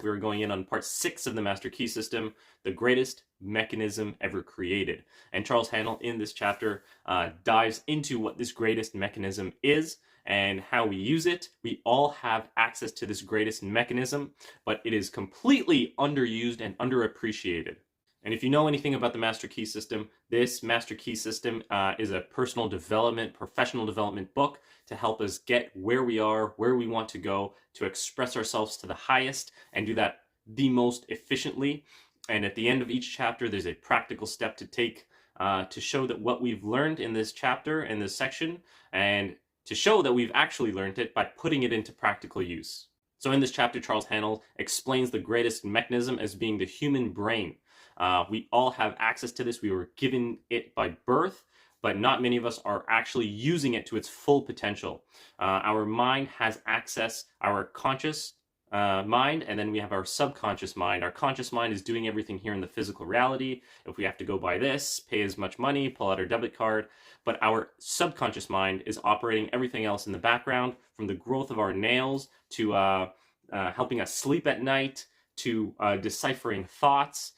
We're going in on part 6 of the Master Key System, the greatest mechanism ever created. And Charles Haanel in this chapter dives into what this greatest mechanism is and how we use it. We all have access to this greatest mechanism, but it is completely underused and underappreciated. And if you know anything about the Master Key System, this Master Key System is a personal development, professional development book to help us get where we are, where we want to go, to express ourselves to the highest and do that the most efficiently. And at the end of each chapter, there's a practical step to take to show that what we've learned in this chapter, in this section, and to show that we've actually learned it by putting it into practical use. So in this chapter, Charles Haanel explains the greatest mechanism as being the human brain. We all have access to this. We were given it by birth, but not many of us are actually using it to its full potential. Our mind has access, our conscious mind, and then we have our subconscious mind. Our conscious mind is doing everything here in the physical reality. If we have to go buy this, pay as much money, pull out our debit card. But our subconscious mind is operating everything else in the background, from the growth of our nails to helping us sleep at night to deciphering thoughts.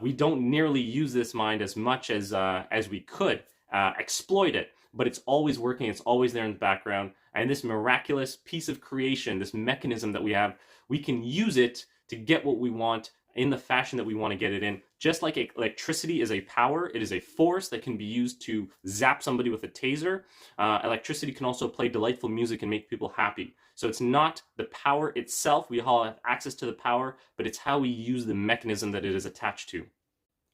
We don't nearly use this mind as much as we could exploit it, but it's always working. It's always there in the background. And this miraculous piece of creation, this mechanism that we have, we can use it to get what we want in the fashion that we want to get it in. Just like electricity is a power, it is a force that can be used to zap somebody with a taser. Electricity can also play delightful music and make people happy. So it's not the power itself, we all have access to the power, but it's how we use the mechanism that it is attached to.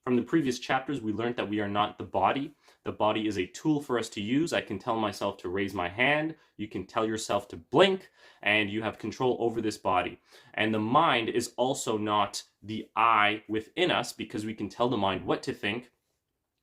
From the previous chapters, we learned that we are not the body. The body is a tool for us to use. I can tell myself to raise my hand. You can tell yourself to blink, and you have control over this body. And the mind is also not the I within us, because we can tell the mind what to think.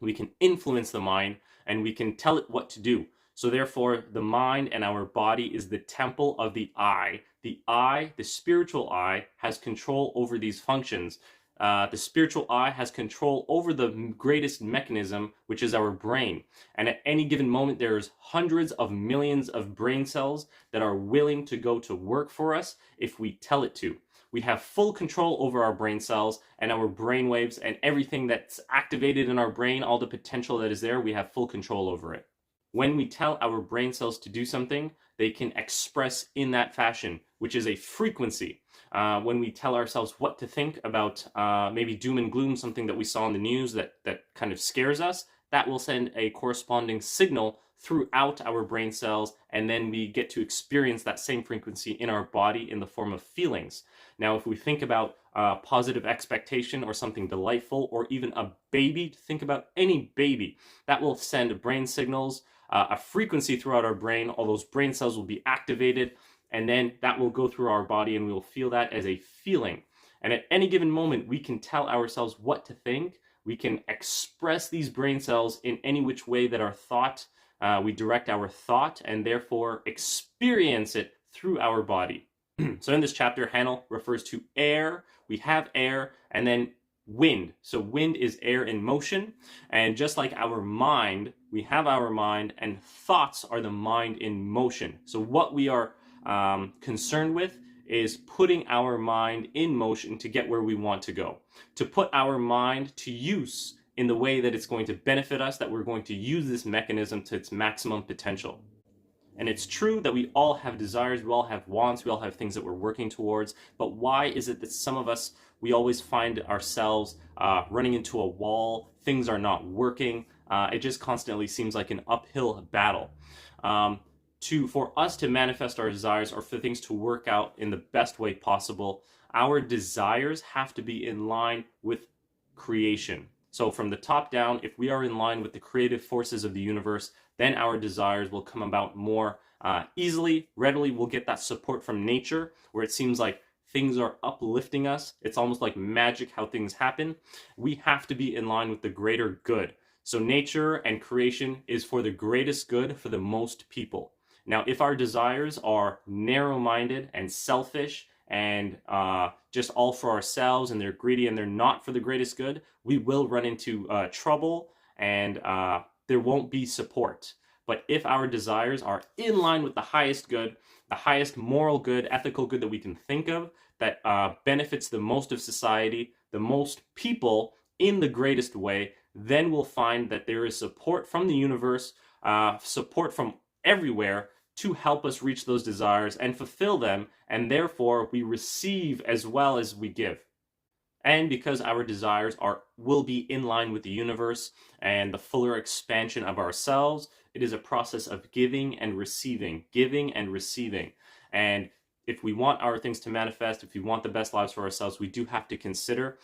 We can influence the mind, and we can tell it what to do. So therefore, the mind and our body is the temple of the I. The I, the spiritual I, has control over these functions. The spiritual I has control over the greatest mechanism, which is our brain. And at any given moment, there's hundreds of millions of brain cells that are willing to go to work for us if we tell it to. We have full control over our brain cells and our brain waves and everything that's activated in our brain, all the potential that is there, we have full control over it. When we tell our brain cells to do something, they can express in that fashion, which is a frequency. When we tell ourselves what to think about maybe doom and gloom, something that we saw in the news that kind of scares us, that will send a corresponding signal throughout our brain cells, and then we get to experience that same frequency in our body in the form of feelings. Now, if we think about positive expectation or something delightful, or even a baby, think about any baby, that will send brain signals, a frequency throughout our brain. All those brain cells will be activated, and then that will go through our body, and we will feel that as a feeling. And at any given moment, we can tell ourselves what to think. We can express these brain cells in any which way that our thought, we direct our thought, and therefore experience it through our body. So in this chapter, Haanel refers to air. We have air, and then wind. So wind is air in motion. And just like our mind, we have our mind, and thoughts are the mind in motion. So what we are concerned with is putting our mind in motion to get where we want to go. To put our mind to use in the way that it's going to benefit us, that we're going to use this mechanism to its maximum potential. And it's true that we all have desires, we all have wants, we all have things that we're working towards, but why is it that some of us, we always find ourselves running into a wall, things are not working, it just constantly seems like an uphill battle. For us to manifest our desires, or for things to work out in the best way possible, our desires have to be in line with creation. So from the top down, if we are in line with the creative forces of the universe, then our desires will come about more easily, readily. We'll get that support from nature, where it seems like things are uplifting us. It's almost like magic how things happen. We have to be in line with the greater good. So nature and creation is for the greatest good for the most people. Now, if our desires are narrow-minded and selfish and just all for ourselves, and they're greedy and they're not for the greatest good, we will run into trouble, and there won't be support. But if our desires are in line with the highest good, the highest moral good, ethical good that we can think of, that benefits the most of society, the most people in the greatest way, then we'll find that there is support from the universe, support from everywhere to help us reach those desires and fulfill them, and therefore we receive as well as we give. And because our desires will be in line with the universe and the fuller expansion of ourselves, it is a process of giving and receiving, giving and receiving. And if we want our things to manifest, if we want the best lives for ourselves, we do have to consider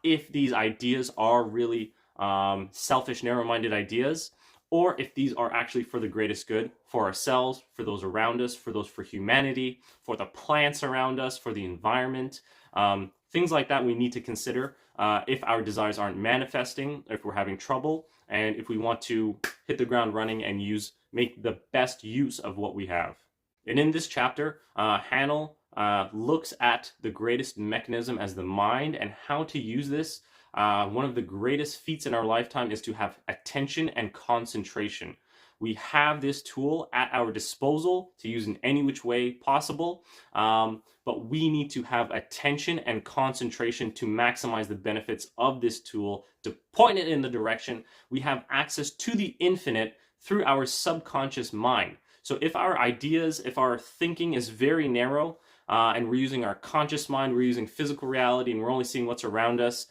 if these ideas are really selfish, narrow-minded ideas, or if these are actually for the greatest good, for ourselves, for those around us, for humanity, for the plants around us, for the environment. Things like that we need to consider if our desires aren't manifesting, if we're having trouble, and if we want to hit the ground running and make the best use of what we have. And in this chapter, Hanel looks at the greatest mechanism as the mind and how to use this. One of the greatest feats in our lifetime is to have attention and concentration. We have this tool at our disposal to use in any which way possible, but we need to have attention and concentration to maximize the benefits of this tool, to point it in the direction. We have access to the infinite through our subconscious mind. So if our ideas, if our thinking is very narrow, and we're using our conscious mind, we're using physical reality, and we're only seeing what's around us,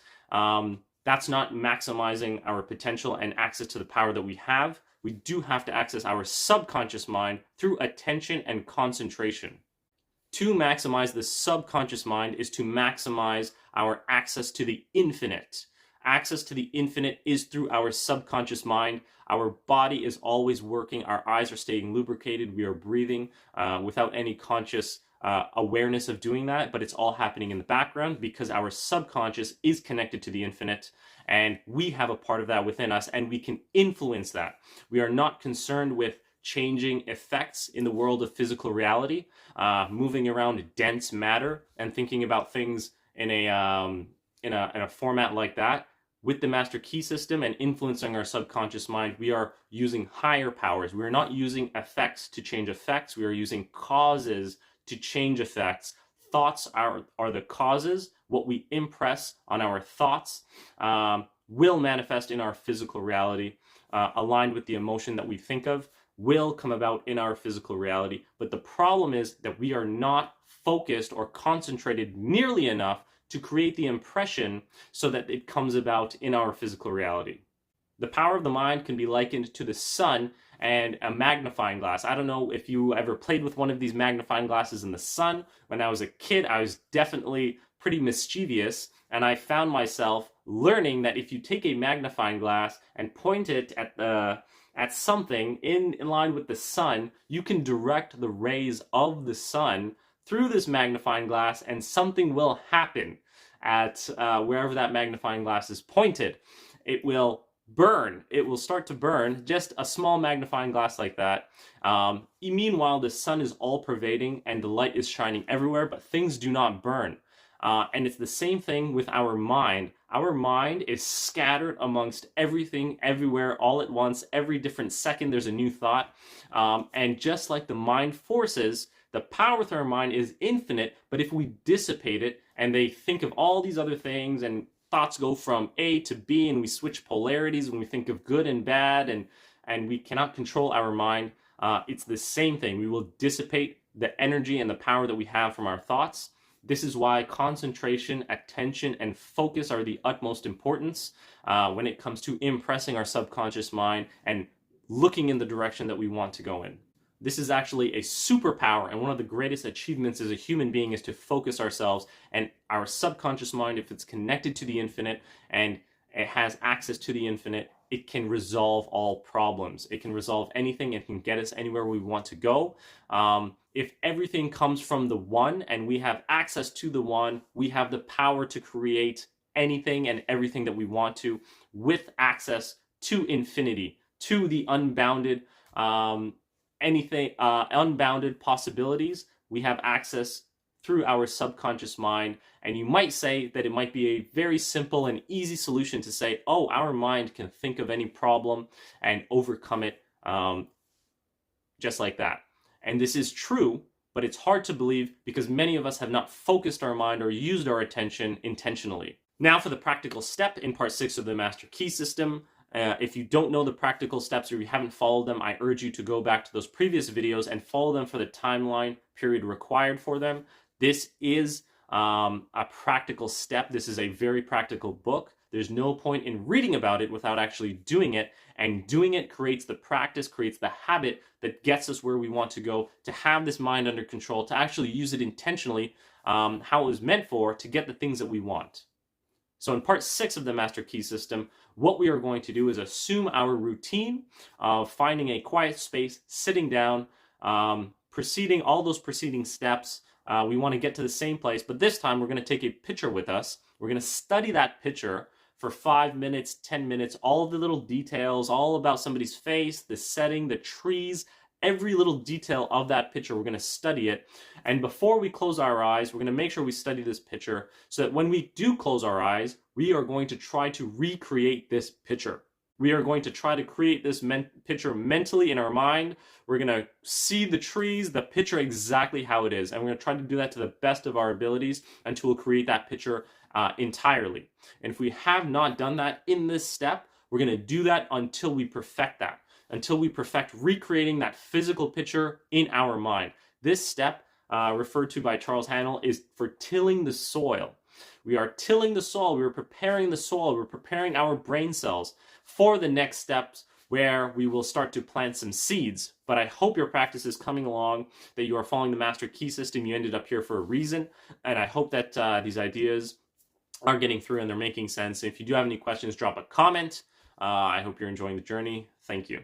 that's not maximizing our potential and access to the power that we have. We do have to access our subconscious mind through attention and concentration. To maximize the subconscious mind is to maximize our access to the infinite. Access to the infinite is through our subconscious mind. Our body is always working. Our eyes are staying lubricated. We are breathing without any conscious awareness of doing that, but it's all happening in the background because our subconscious is connected to the infinite, and we have a part of that within us, and we can influence that. We are not concerned with changing effects in the world of physical reality, moving around dense matter and thinking about things in a format like that. With the master key system and influencing our subconscious mind, we are using higher powers. We are not using effects to change effects. We are using causes to change effects. Thoughts are the causes. What we impress on our thoughts will manifest in our physical reality, aligned with the emotion that we think of, will come about in our physical reality. But the problem is that we are not focused or concentrated nearly enough to create the impression so that it comes about in our physical reality. The power of the mind can be likened to the sun and a magnifying glass. I don't know if you ever played with one of these magnifying glasses in the sun. When I was a kid, I was definitely pretty mischievous, and I found myself learning that if you take a magnifying glass and point it at something in line with the sun, you can direct the rays of the sun through this magnifying glass, and something will happen at wherever that magnifying glass is pointed. It will burn. It will start to burn, just a small magnifying glass like that. Meanwhile, the sun is all pervading and the light is shining everywhere, but things do not burn. And it's the same thing with our mind. Our mind is scattered amongst everything, everywhere, all at once. Every different second, there's a new thought. And just like the mind forces, the power with our mind is infinite, but if we dissipate it and they think of all these other things and thoughts go from A to B and we switch polarities when we think of good and bad and we cannot control our mind, it's the same thing. We will dissipate the energy and the power that we have from our thoughts. This is why concentration, attention, and focus are the utmost importance when it comes to impressing our subconscious mind and looking in the direction that we want to go in. This is actually a superpower, and one of the greatest achievements as a human being is to focus ourselves, and our subconscious mind, if it's connected to the infinite and it has access to the infinite, it can resolve all problems. It can resolve anything. It can get us anywhere we want to go. If everything comes from the one and we have access to the one, we have the power to create anything and everything that we want to with access to infinity, to the unbounded unbounded possibilities. We have access through our subconscious mind, and you might say that it might be a very simple and easy solution to say, oh, our mind can think of any problem and overcome it just like that. And this is true, but it's hard to believe because many of us have not focused our mind or used our attention intentionally. Now for the practical step in part 6 of the Master Key System. If you don't know the practical steps or you haven't followed them, I urge you to go back to those previous videos and follow them for the timeline period required for them. This is a practical step. This is a very practical book. There's no point in reading about it without actually doing it, and doing it creates the practice, creates the habit that gets us where we want to go, to have this mind under control, to actually use it intentionally, how it was meant for, to get the things that we want. So in part 6 of the Master Key System, what we are going to do is assume our routine of finding a quiet space, sitting down, proceeding all those preceding steps. We want to get to the same place, but this time we're going to take a picture with us. We're going to study that picture for 5 minutes, 10 minutes, all of the little details, all about somebody's face, the setting, the trees, every little detail of that picture. We're going to study it. And before we close our eyes, we're going to make sure we study this picture so that when we do close our eyes, we are going to try to recreate this picture. We are going to try to create this picture mentally in our mind. We're going to see the trees, the picture exactly how it is. And we're going to try to do that to the best of our abilities until we'll create that picture entirely. And if we have not done that in this step, we're going to do that until we perfect that, until we perfect recreating that physical picture in our mind. This step, referred to by Charles Haanel, is for tilling the soil. We are tilling the soil, we are preparing the soil, we're preparing our brain cells for the next steps where we will start to plant some seeds. But I hope your practice is coming along, that you are following the Master Key System. You ended up here for a reason, and I hope that these ideas are getting through and they're making sense. If you do have any questions, drop a comment. I hope you're enjoying the journey. Thank you.